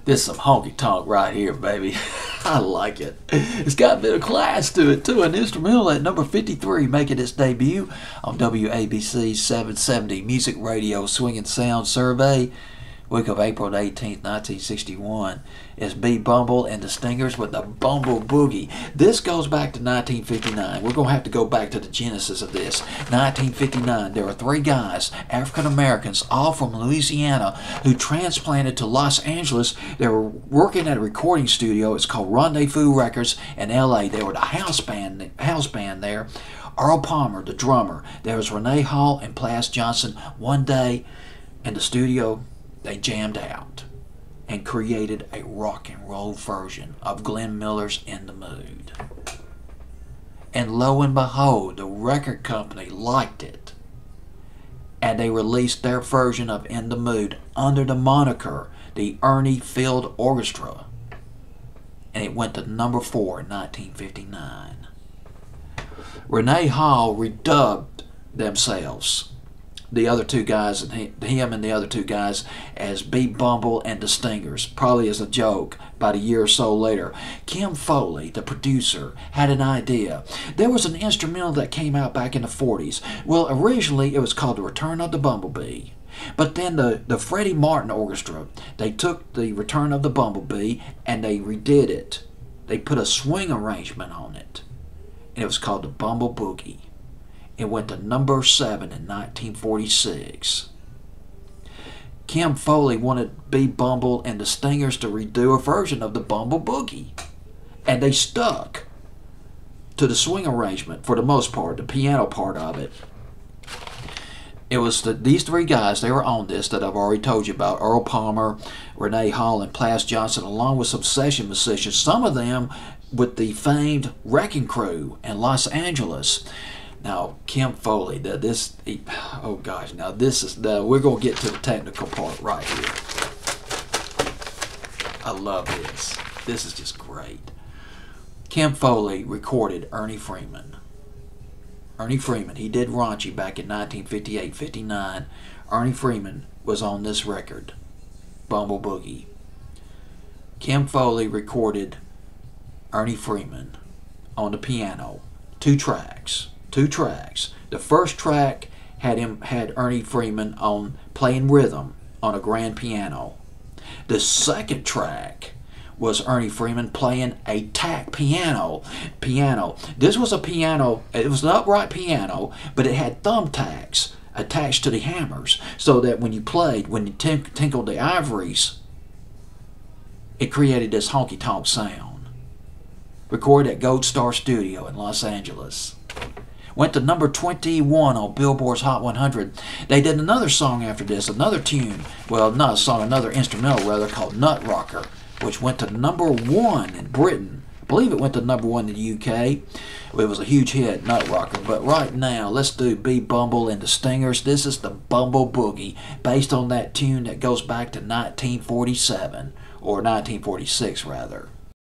This is some honky tonk right here, baby. I like it. It's got a bit of class to it, too. An instrumental at number 53, making its debut on WABC 770 Music Radio Swinging Sound Survey. Week of April 18th, 1961, is B. Bumble and the Stingers with the Bumble Boogie. This goes back to 1959. We're going to have to go back to the genesis of this. 1959, there were three guys, African Americans, all from Louisiana, who transplanted to Los Angeles. They were working at a recording studio. It's called Rendezvous Records in L.A. They were the house band there. Earl Palmer, the drummer. There was Renee Hall and Plas Johnson. One day in the studio, they jammed out and created a rock and roll version of Glenn Miller's In the Mood. And lo and behold, the record company liked it. And they released their version of In the Mood under the moniker, the Ernie Field Orchestra. And it went to number 4 in 1959. Renee Hall redubbed themselves, the other two guys, him and the other two guys, as B. Bumble and the Stingers, probably as a joke. About a year or so later, Kim Foley, the producer, had an idea. There was an instrumental that came out back in the 40s. Well, originally it was called The Return of the Bumblebee. But then the Freddie Martin Orchestra, they took The Return of the Bumblebee and they redid it. They put a swing arrangement on it. And it was called the Bumble Boogie. It went to number 7 in 1946. Kim Foley wanted B. Bumble and the Stingers to redo a version of the Bumble Boogie. And they stuck to the swing arrangement for the most part, the piano part of it. It was these three guys, they were on this, that I've already told you about. Earl Palmer, Renee Hall, and Plas Johnson, along with some session musicians. Some of them with the famed Wrecking Crew in Los Angeles. Now, Kim Foley, we're going to get to the technical part right here. I love this. This is just great. Kim Foley recorded Ernie Freeman. Ernie Freeman, he did Raunchy back in 1958-59. Ernie Freeman was on this record, Bumble Boogie. Kim Foley recorded Ernie Freeman on the piano, two tracks. The first track had Ernie Freeman on playing rhythm on a grand piano. The second track was Ernie Freeman playing a tack piano. This was a piano, it was an upright piano, but it had thumbtacks attached to the hammers, so that when you played, when you tinkled the ivories, it created this honky-tonk sound. Recorded at Gold Star Studio in Los Angeles. Went to number 21 on Billboard's Hot 100. They did another song after this, another tune. Well, not a song, another instrumental rather, called Nut Rocker, which went to number 1 in Britain. I believe it went to number 1 in the UK. It was a huge hit, Nut Rocker. But right now, let's do B. Bumble and the Stingers. This is the Bumble Boogie, based on that tune that goes back to 1947, or 1946 rather.